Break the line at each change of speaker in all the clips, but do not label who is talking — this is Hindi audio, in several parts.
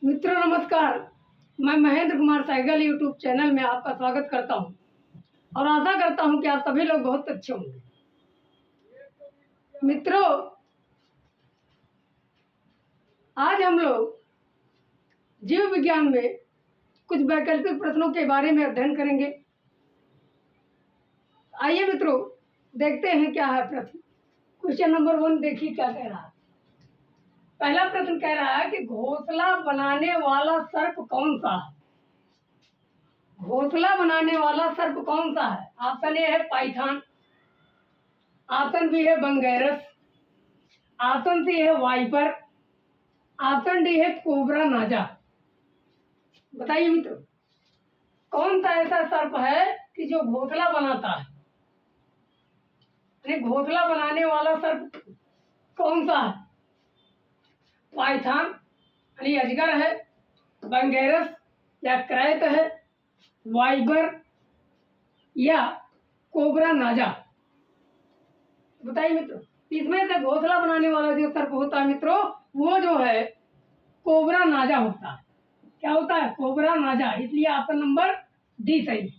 मित्रों नमस्कार। मैं महेंद्र कुमार सहगल यूट्यूब चैनल में आपका स्वागत करता हूं और आशा करता हूं कि आप सभी लोग बहुत अच्छे होंगे। मित्रों, आज हम लोग जीव विज्ञान में कुछ वैकल्पिक प्रश्नों के बारे में अध्ययन करेंगे। आइए मित्रों, देखते हैं क्या है प्रश्न। क्वेश्चन नंबर 1 देखिए क्या कह रहा है। पहला प्रश्न कह रहा है कि घोंसला बनाने वाला सर्प कौन सा है। घोंसला बनाने वाला सर्प कौन सा है? ऑप्शन ए है पाइथन, ऑप्शन बी है बंगैरस, ऑप्शन सी है वाइपर, ऑप्शन डी है कोबरा नाजा। बताइए मित्रों, कौन सा ऐसा सर्प है कि जो घोंसला बनाता है? घोंसला बनाने वाला सर्प कौन सा है? पाइथन यानी अजगर है, बंगैरस या क्रैत है, वाइबर या कोबरा नाजा। बताइए मित्रों, इसमें से घोंसला बनाने वाला जो सर्प होता है मित्रों, वो जो है कोबरा नाजा होता है। क्या होता है? कोबरा नाजा। इसलिए ऑप्शन नंबर डी सही।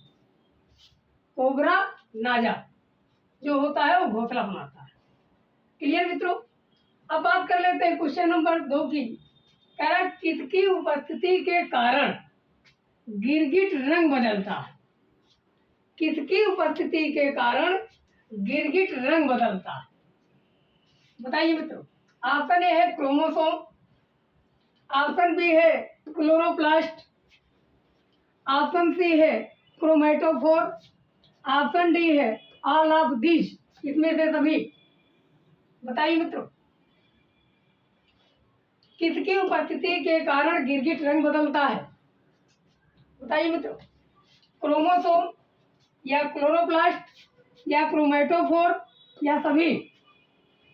कोबरा नाजा जो होता है वो घोंसला बनाता है। क्लियर मित्रों? अब बात कर लेते हैं क्वेश्चन नंबर 2 की। कह रहा है किसकी उपस्थिति के कारण गिरगिट रंग बदलता है? किसकी उपस्थिति के कारण गिरगिट रंग बदलता है? बताइए मित्रों। ऑप्शन ए है क्रोमोसोम, ऑप्शन बी है क्लोरोप्लास्ट, ऑप्शन सी है क्रोमेटोफोर, ऑप्शन डी है ऑल ऑफ दिस। इसमें से सभी। बताइए मित्रों, किसकी उपस्थिति के कारण गिरगिट रंग बदलता है? बताइए मित्रों। क्रोमोसोम या क्लोरोप्लास्ट या क्रोमेटोफोर या सभी?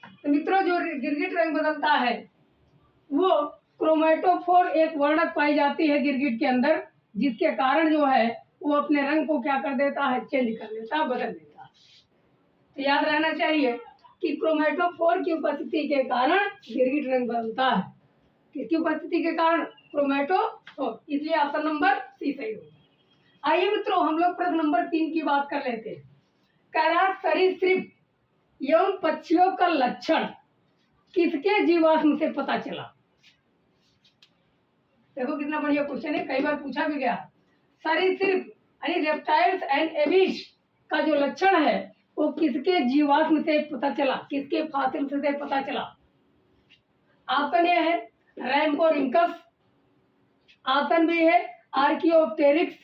तो मित्रों, जो गिरगिट रंग बदलता है वो क्रोमेटोफोर एक वर्णक पाई जाती है गिरगिट के अंदर, जिसके कारण जो है वो अपने रंग को क्या कर देता है? चेंज कर देता है, बदल देता है। तो याद रहना चाहिए कि क्रोमेटोफोर की उपस्थिति के कारण गिरगिट रंग बदलता है। किसकी उपस्थिति के कारण? क्रोमेटोफोर। इसलिए ऑप्शन नंबर सी सही होगा। आइए मित्रों, हम लोग प्रश्न नंबर 3 की बात कर लेते हैं। कह रहा सरीसृप एवं पक्षियों का लक्षण किसके जीवाश्म से पता चला? देखो कितना बढ़िया क्वेश्चन है, कई बार पूछा भी गया। सरीसृप यानी रेप्टाइल्स एंड एविस का जो लक्षण है वो किसके जीवाश्म से पता चला? किसके फॉसिल से पता चला? ऑप्शन ए है रैम्फोरिंकस, ऑप्शन बी है आर्कियोप्टेरिक्स,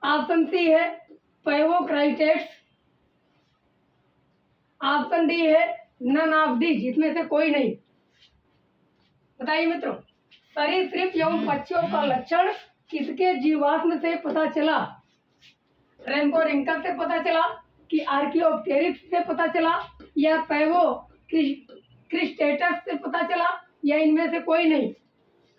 ऑप्शन सी है पैवोक्राइटेट्स, ऑप्शन डी है नन ऑफ दिस। इसमें से कोई नहीं। बताइए मित्रों, सरीसृप एवं पक्षियों का लक्षण किसके जीवाश्म से पता चला? रैम्फोरिंकस से पता चला कि आर्कियोप्टेरिक्स से पता चला या पैवोक्राइटेट्स से पता चला या इनमें से कोई नहीं?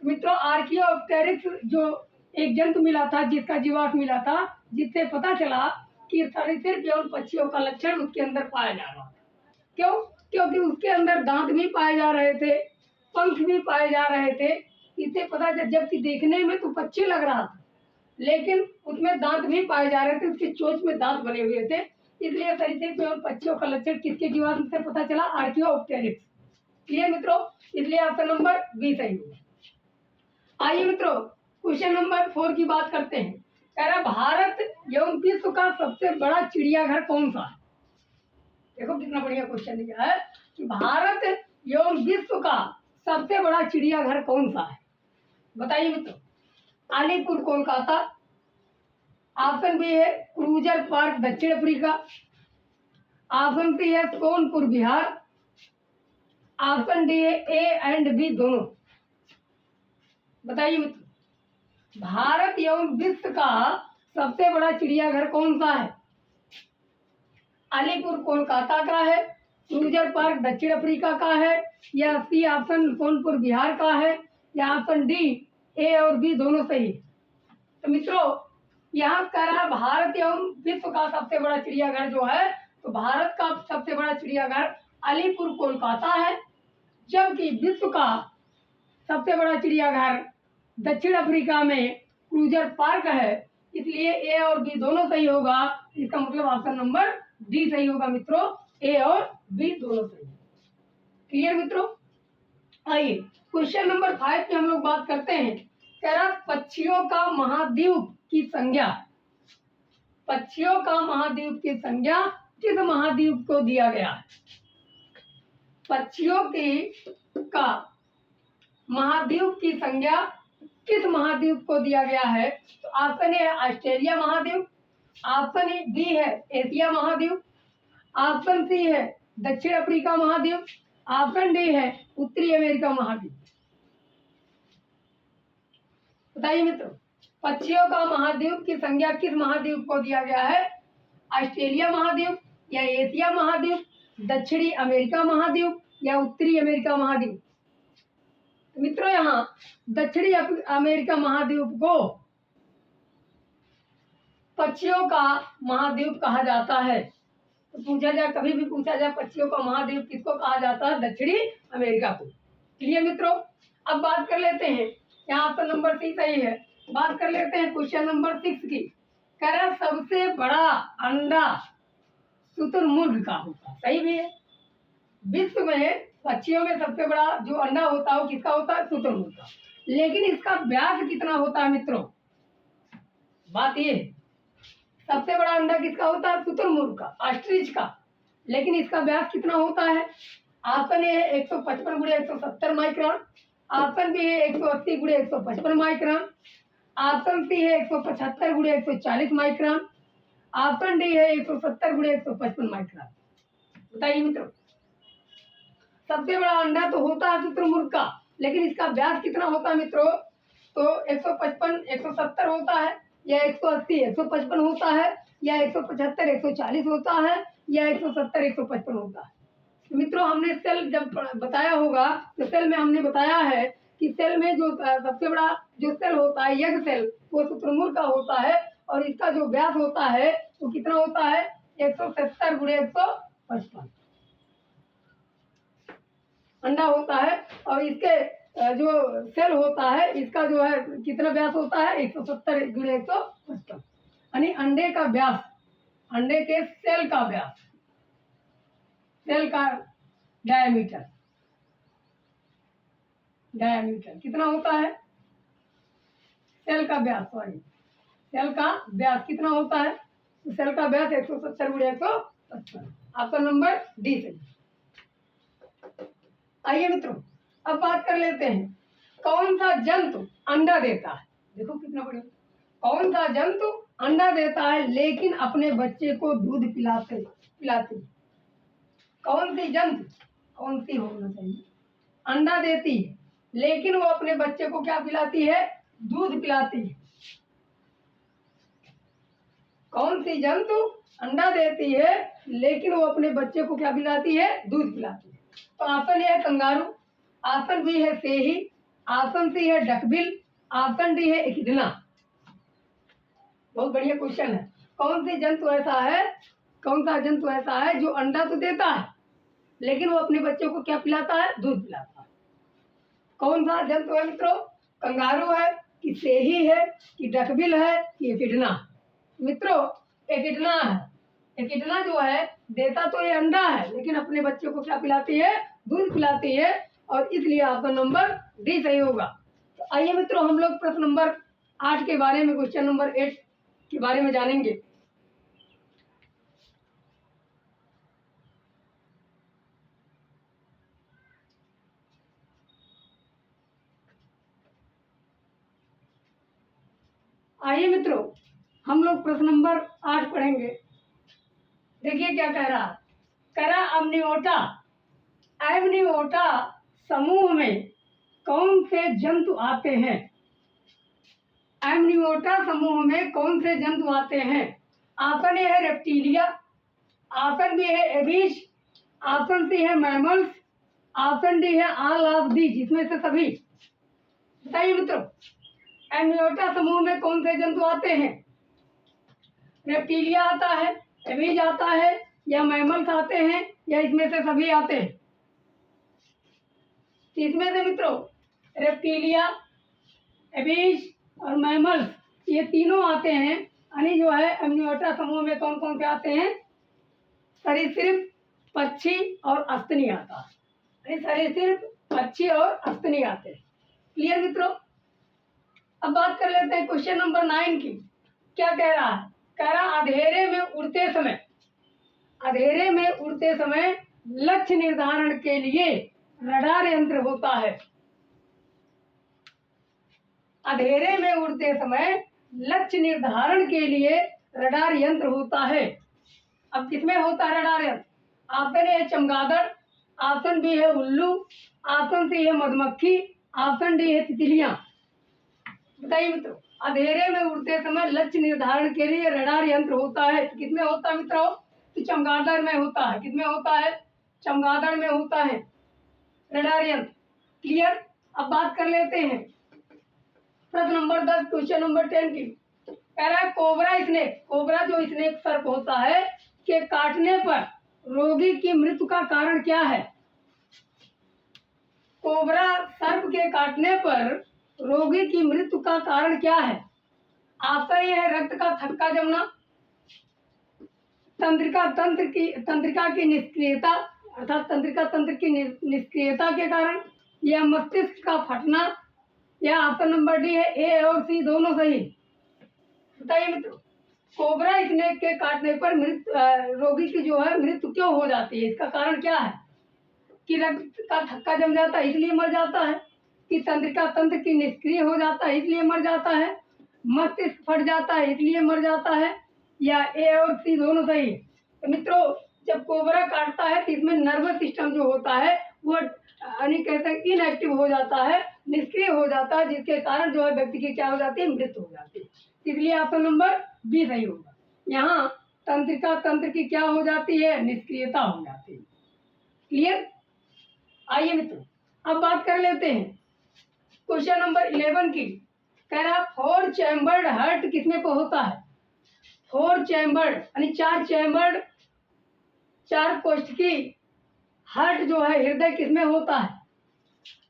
मित्रों, आर्कियोप्टेरिक्स जो एक जंतु मिला था, जिसका जीवाश्म मिला था, जिससे पता चला कि सरीसृप एवं पक्षियों का लक्षण उसके अंदर पाया जा रहा था। क्यों? क्योंकि उसके अंदर दांत भी पाए जा रहे थे, पंख भी पाए जा रहे थे। इससे पता चला, जबकि देखने में तो पक्षी लग रहा था लेकिन उसमें दांत भी पाए जा रहे थे, उसकी चोंच में दांत बने हुए थे। इसलिए सरीसृप एवं पक्षियों का लक्षण किसके जीवाश्म से पता चला? आर्कियोप्टेरिक्स। क्लियर मित्रों? इसलिए ऑप्शन नंबर बी सही होगा। आइए मित्रों, क्वेश्चन नंबर 4 की बात करते हैं। कह रहा भारत एवं विश्व का सबसे बड़ा चिड़ियाघर कौन सा है? देखो कितना बढ़िया क्वेश्चन दिया है कि भारत एवं विश्व का सबसे बड़ा चिड़ियाघर कौन सा है? बताइए मित्रों। अलीपुर कोलकाता, ऑप्शन बी है क्रूजर पार्क दक्षिण अफ्रीका, ऑप्शन सी है सोनपुर बिहार, ऑप्शन डी है ए एंड बी दोनों। बताइए मित्रों, भारत एवं विश्व का सबसे बड़ा चिड़ियाघर कौन सा है? अलीपुर कोलकाता का है, क्रूजर पार्क दक्षिण अफ्रीका का है, या सी ऑप्शन सोनपुर बिहार का है, या ऑप्शन डी ए और बी दोनों सही? तो मित्रों, यहाँ कह रहा है भारत एवं विश्व का सबसे बड़ा चिड़ियाघर जो है, तो भारत का सबसे बड़ा चिड़ियाघर अलीपुर कोलकाता है, जबकि विश्व का सबसे बड़ा चिड़ियाघर दक्षिण अफ्रीका में क्रूजर पार्क है, इसलिए ए और बी दोनों सही होगा। इसका मतलब ऑप्शन नंबर डी सही होगा मित्रों, ए और बी दोनों सही। क्लियर मित्रों? आइए क्वेश्चन नंबर 5 पे हम लोग बात करते हैं। कह रहा पक्षियों का महाद्वीप की संज्ञा, पक्षियों का महाद्वीप की संज्ञा किस महाद्वीप को दिया गया है? पक्षियों का महाद्वीप की संज्ञा किस महाद्वीप को दिया गया है? तो ऑप्शन ए है ऑस्ट्रेलिया महाद्वीप, ऑप्शन बी है एशिया महाद्वीप, ऑप्शन सी है दक्षिण अफ्रीका महाद्वीप, ऑप्शन डी है उत्तरी अमेरिका महाद्वीप। बताइए मित्रों, पक्षियों का महाद्वीप की संज्ञा किस महाद्वीप को दिया गया है? ऑस्ट्रेलिया महाद्वीप या एशिया महाद्वीप, दक्षिणी अमेरिका महाद्वीप या उत्तरी अमेरिका महाद्वीप? तो मित्रों यहाँ दक्षिणी अमेरिका महाद्वीप को पक्षियों का महाद्वीप कहा जाता है। तो पूछा जाए, कभी भी पूछा जाए पक्षियों का महाद्वीप किसको कहा जाता है? दक्षिणी अमेरिका को। क्लियर मित्रों? अब बात कर लेते हैं, यहाँ ऑप्शन नंबर सी सही है। बात कर लेते हैं क्वेश्चन नंबर 6 की। कह रहा सबसे बड़ा अंडा शुतुरमुर्ग का होता है, सही भी है। विश्व में पक्षियों में सबसे बड़ा जो अंडा होता है वो किसका होता है? शुतुरमुर्ग का। लेकिन इसका व्यास कितना होता है मित्रों? बात ये, सबसे बड़ा अंडा किसका होता है? शुतुरमुर्ग का, ऑस्ट्रिच का। लेकिन इसका व्यास कितना होता है? ऑप्शन ए है 155 गुणे 170 माइक्रोन, ऑप्शन बी है 180 गुणे 155 माइक्रोन, ऑप्शन सी है 175 गुणे 140 माइक्रोन, ऑप्शन डी है 170 गुणे 155 माइक्रोन। बताइए मित्रों, सबसे बड़ा अंडा तो होता है शुतुरमुर्ग का, लेकिन इसका व्यास कितना होता है मित्रों? तो 155 170 होता है, या 180 155 होता है, या 175 140 होता है, या 170 155 होता है। तो मित्रों हमने सेल जब बताया होगा तो सेल में हमने बताया है कि सेल में जो सबसे बड़ा जो सेल होता है यज्ञ सेल, वो शुतुरमुर्ग का होता है, और इसका जो व्यास होता है वो कितना होता है? 170 गुणे 155 अंडा होता है। और इसके जो सेल होता है इसका जो है कितना व्यास होता है? 170 गुणे 155, यानी अंडे का व्यास, अंडे के सेल का व्यास, सेल का डायमीटर कितना होता है? सेल का व्यास, सॉरी, सेल का व्यास कितना होता है? तो सेल का व्यास 170 गुणे 155। ऑप्शन नंबर डी से। आइए मित्रों अब बात कर लेते हैं, कौन सा जंतु अंडा देता है? देखो कितना बढ़िया, कौन सा जंतु अंडा देता है लेकिन अपने बच्चे को दूध पिलाते? कौन सी जंतु, कौन सी होना चाहिए, अंडा देती है लेकिन वो अपने बच्चे को क्या पिलाती है? दूध पिलाती है। कौन सी जंतु अंडा देती है लेकिन वो अपने बच्चे को क्या पिलाती है? दूध पिलाती है। तो ऑप्शन ए है कंगारू, ऑप्शन बी है सेही, ऑप्शन सी है डकबिल, ऑप्शन डी है एकिडना। बहुत बढ़िया क्वेश्चन है। कौन सी जंतु ऐसा है, कौन सा जंतु ऐसा है जो अंडा तो देता है लेकिन वो अपने बच्चों को क्या पिलाता है? दूध पिलाता है। कौन सा जंतु है मित्रों? कंगारू है कि सेही है कि डकबिल है कि एकिडना? मित्रों एकिडना है। एकिडना जो है देता तो ये अंडा है लेकिन अपने बच्चों को क्या पिलाती है? दूध पिलाती है, और इसलिए आपका नंबर डी सही होगा। तो आइए मित्रों हम लोग प्रश्न नंबर 8 के बारे में, क्वेश्चन नंबर 8 के बारे में जानेंगे। आइए मित्रों हम लोग प्रश्न नंबर 8 पढ़ेंगे। देखिए क्या कह रहा, एमनियोटा समूह में कौन से जंतु आते हैं? एमनियोटा समूह में कौन से जंतु आते हैं? ऑप्शन ए है रेप्टिलिया, ऑप्शन बी है एबीज, ऑप्शन सी है मैमल्स, ऑप्शन डी है ऑल ऑफ दी, जिसमें से सभी। बताइए मित्रों एमनियोटा समूह में कौन से जंतु आते हैं? रेप्टिलिया आता है, एबीज आता है, या मैमल्स आते हैं, या इसमें से सभी आते हैं? इसमें से मित्रों रेप्टिलिया, एबीज और मैमल्स, ये तीनों आते हैं। यानी जो है एम्नियोटा समूह में कौन कौन से आते हैं? सरीसृप, पक्षी और अस्तनी आता है। यानी सरीसृप, पक्षी और अस्तनी आते हैं। क्लियर मित्रों? अब बात कर लेते हैं क्वेश्चन नंबर 9 की। क्या कह रहा है? कह रहा अंधेरे में उड़ते समय, अंधेरे में उड़ते समय लक्ष्य निर्धारण के लिए रडार यंत्र होता है। अंधेरे में उड़ते समय लक्ष्य निर्धारण के लिए रडार यंत्र होता है। अब किसमें होता है रडार यंत्र? ऑप्शन ए है चमगादड़, ऑप्शन बी है उल्लू, ऑप्शन सी है मधुमक्खी, ऑप्शन डी है तितलियां। बताइए मित्रों, अंधेरे में उड़ते समय लक्ष्य निर्धारण के लिए रडार यंत्र होता है। तो किसमें होता है मित्रों? तो चमगादड़ में होता है। किसमें होता है? चमगादड़ में होता है रडार यंत्र। क्लियर? अब बात कर लेते हैं प्रश्न नंबर 10 क्वेश्चन नंबर 10 की। कह रहा है कोबरा स्नेक, कोबरा जो स्नेक सर्प होता है के काटने पर रोगी की मृत्यु का कारण क्या है? कोबरा सर्प के काटने पर रोगी की मृत्यु का कारण क्या है? ऑप्शन ये है रक्त का थक्का जमना, तंत्रिका की निष्क्रियता अर्थात तंत्रिका तंत्र की निष्क्रियता के कारण, या मस्तिष्क का फटना, या ऑप्शन नंबर डी है ए और सी दोनों सही। बताइए मित्रों, कोबरा स्नेक के काटने पर रोगी की जो है मृत्यु क्यों हो जाती है? इसका कारण क्या है? कि रक्त का थक्का जम जाता है इसलिए मर जाता है, कि तंत्रिका तंत्र की निष्क्रिय हो जाता है इसलिए मर जाता है, मस्तिष्क फट जाता है इसलिए मर जाता है, या ए और सी दोनों सही है। तो मित्रों, जब कोबरा काटता है तो इसमें नर्वस सिस्टम जो होता है वो यानी कहते हैं इनएक्टिव हो जाता है, निष्क्रिय हो जाता है, जिसके कारण जो है व्यक्ति की क्या हो जाती है? मृत्यु हो जाती है। इसलिए ऑप्शन नंबर बी सही होगा। यहाँ तंत्रिका तंत्र की क्या हो जाती है? निष्क्रियता हो जाती है। क्लियर? आइए मित्रों, अब बात कर लेते हैं क्वेश्चन नंबर 11 की। कह रहा 4 चैम्बर्ड हार्ट किसमें को होता है? 4 चैम्बर्ड यानी 4 चैम्बर्ड, 4 कोष्ठकी हार्ट जो है हृदय किसमें होता है?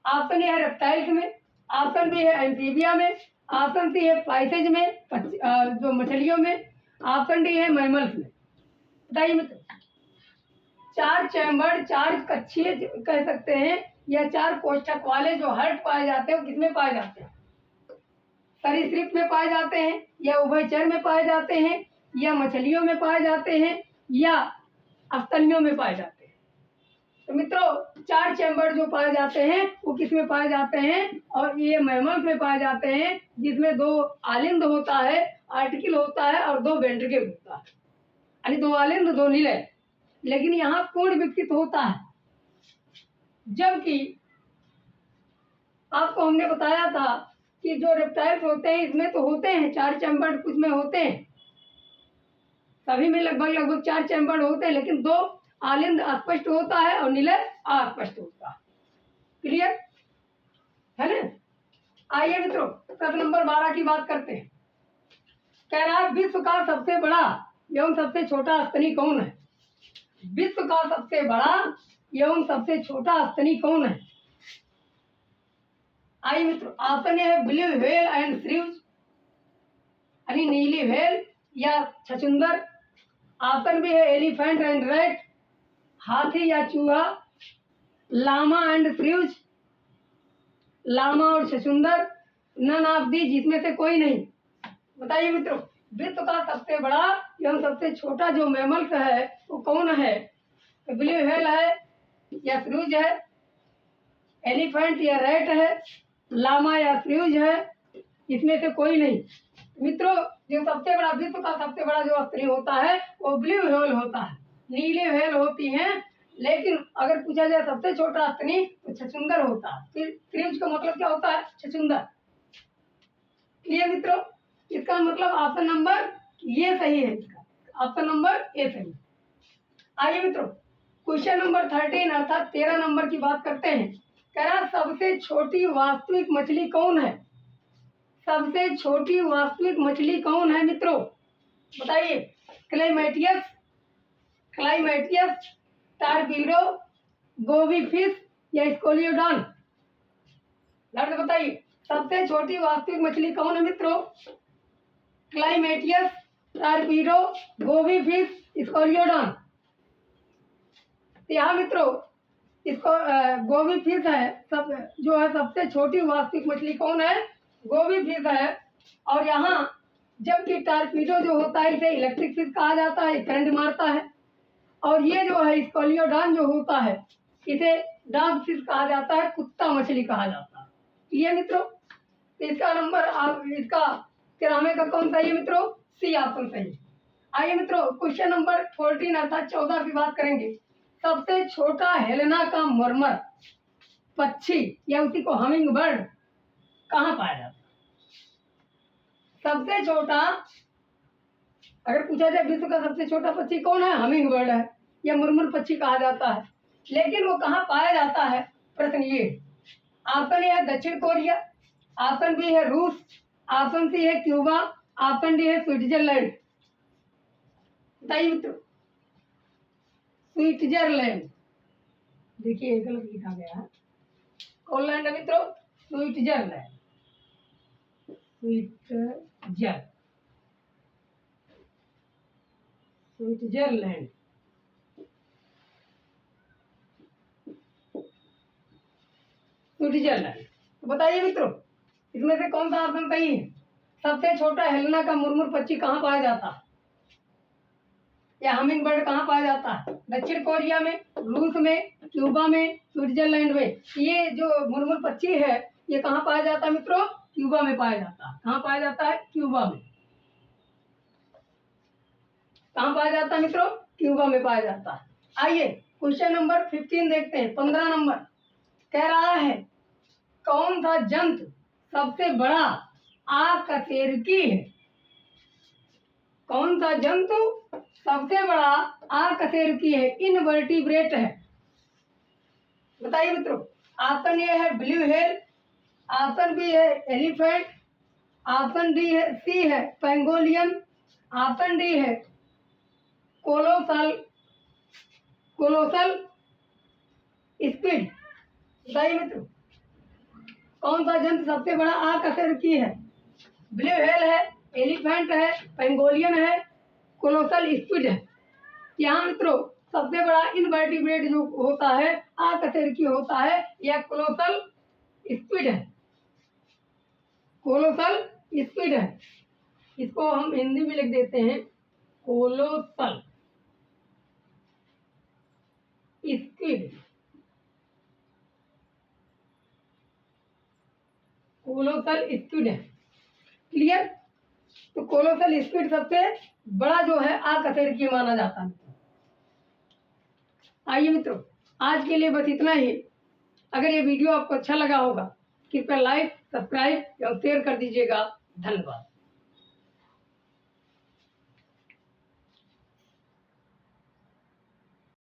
ऑप्शन ए है रेप्टाइल्स में, ऑप्शन बी है एम्फीबिया में, ऑप्शन सी है पाइसेज में जो मछलियों में, ऑप्शन डी है मैमल्स में। बताइए मित्रों, 4 चैम्बर्ड, 4 कक्षीय कह सकते हैं, या 4 कोष्ठक वाले जो हार्ट पाए जाते हैं वो किसमें पाए जाते हैं? सरीसृप में पाए जाते हैं, या उभयचर में पाए जाते हैं, या मछलियों में पाए जाते हैं, या अस्तनियों में पाए जाते हैं। तो मित्रों, 4 चैम्बर जो पाए जाते हैं वो किसमें पाए जाते हैं? और ये मैमल्स में पाए जाते हैं, जिसमें 2 आलिंद होता है, आर्टिकल होता है, और 2 वेंट्रिकल होता है। यानी 2 आलिंद 2 निलय, लेकिन यहाँ पूर्ण विकसित होता है। जबकि आपको हमने बताया था कि जो रेप्टाइल्स होते हैं इसमें तो होते हैं 4 चैम्बर, कुछ में होते हैं, सभी में लगभग 4 चैम्बर होते हैं, लेकिन 2 आलिंद अस्पष्ट होता है और निलय अस्पष्ट होता है। क्लियर है ना? आइए मित्रों, प्रश्न नंबर 12 की बात करते हैं। कह रहा है विश्व का सबसे बड़ा एवं सबसे छोटा स्तनी कौन है? विश्व का सबसे बड़ा एवं सबसे छोटा स्तनी कौन है? आइए मित्रों, ऑप्शन है ब्लू व्हेल एंड श्रीव्स यानी नीली व्हेल या छछूंदर, ऑप्शन बी है एलिफेंट एंड रैट हाथी या चूहा, लामा एंड श्रीव्स लामा और छछूंदर, नन ऑफ दी जिसमें से कोई नहीं। बताइए मित्रों, विश्व का सबसे बड़ा एवं सबसे छोटा जो मैमल है वो कौन है? तो ब्लू व्हेल है, या श्रीव्स है, एलिफेंट या रैट है, लामा या श्रीव्स है, इसमें से कोई नहीं। मित्रों, जो सबसे बड़ा विश्व का सबसे बड़ा जो स्तनी होता है वो ब्लू व्हेल होता है, नीली व्हेल होती हैं, लेकिन अगर पूछा जाए सबसे छोटा स्तनी तो छछूंदर होता है। फिर श्रीव्स का मतलब क्या होता है? छछूंदर। क्लियर मित्रों? इसका मतलब ऑप्शन नंबर ये सही है, इसका ऑप्शन नंबर ए सही। आइए मित्रों, क्वेश्चन नंबर 13 अर्थात 13 नंबर की बात करते हैं। कह रहा सबसे छोटी वास्तविक मछली कौन है? सबसे छोटी वास्तविक मछली कौन है मित्रों? बताइए। क्लाइमेटियस, टारपीडो, गोबी फिश या स्कोलियोडॉन। लड़ से बताइए सबसे छोटी वास्तविक मछली कौन है मित्रों? क्लाइमेटियस, टारपीडो, गोबी फिश, स्कोलियोडॉन। यहाँ मित्रों इसको गोबी फिश है, सब जो है सबसे छोटी वास्तविक मछली कौन है? गोबी फिश है। और यहाँ जबकि टारपीडो जो होता है इसे इलेक्ट्रिक फिश कहा जाता है, करंट मारता है। और ये जो है स्कोलियोडॉन जो होता है इसे डॉग फिश कहा जाता है, कुत्ता मछली कहा जाता है। ये मित्रों इसका नंबर इसका 93 का कौन सही है मित्रों? सी ऑप्शन सही। आइए मित्रों क्वेश्चन नंबर 14 अर्थात 14 की बात करेंगे। सबसे छोटा हेलेना का मरमर पक्षी या उसी को हमिंग बर्ड कहाँ पाया जाता है? सबसे छोटा अगर पूछा जाए विश्व का सबसे छोटा पक्षी कौन है? हमिंग बर्ड है या मुर्मुर पक्षी कहा जाता है। लेकिन वो कहाँ पाया जाता है? प्रश्न ये। ऑप्शन ए है दक्षिण कोरिया, ऑप्शन बी है रूस, ऑप्शन सी है क्यूबा, ऑप्शन डी है स्विट्जरलैंड। बताइए मित्रों। स्विट्जरलैंड, देखिए गलत लिखा गया है। कौन लैंड है मित्रों? स्विट्जरलैंड। स्विट्जरलैंड। स्विट्जरलैंड। तो बताइए मित्रों इसमें से कौन सा ऑप्शन सही है? सबसे छोटा हेलेना का मुर्मुर पक्षी कहाँ पाया जाता है या हमिंग बर्ड कहाँ पाया जाता है? दक्षिण कोरिया में, रूस में, क्यूबा में, स्विट्जरलैंड में। ये जो मुर्मुर पक्षी है ये कहाँ पाया जाता है मित्रों? क्यूबा में पाया जाता है। कहाँ पाया जाता है? क्यूबा में। कहाँ पाया जाता है मित्रों? क्यूबा में पाया जाता है। आइए क्वेश्चन नंबर 15 देखते हैं। 15 नंबर कह रहा है कौन सा जंतु सबसे बड़ा आकशेरुकी है? कौन सा जंतु सबसे बड़ा आकशेरुकी है, इनवर्टिब्रेट है? बताइए मित्रों। ऑप्शन ए है ब्लू व्हेल, ऑप्शन बी है एलिफेंट, ऑप्शन डी है सी है पेंगोलियन, ऑप्शन डी है कोलोसल स्क्विड। बताइए मित्रों कौन सा जंतु सबसे बड़ा आकशेरुकी है? ब्लू व्हेल है, एलिफेंट है, पेंगोलियन है, कोलोसल स्क्विड है। यहाँ मित्रों सबसे बड़ा इनवर्टिब्रेट जो होता है आकशेरुकी होता है यह कोलोसल स्क्विड है। कोलोसल स्क्विड है। इसको हम हिंदी में लिख देते हैं कोलोसल स्क्विड। कोलोसल स्क्विड है। क्लियर? तो कोलोसल स्क्विड सबसे बड़ा जो है आकशेरुकी माना जाता है। आइए मित्रों आज के लिए बस इतना ही। अगर ये वीडियो आपको अच्छा लगा होगा कृपया लाइक, सब्सक्राइब और शेयर कर दीजिएगा। धन्यवाद।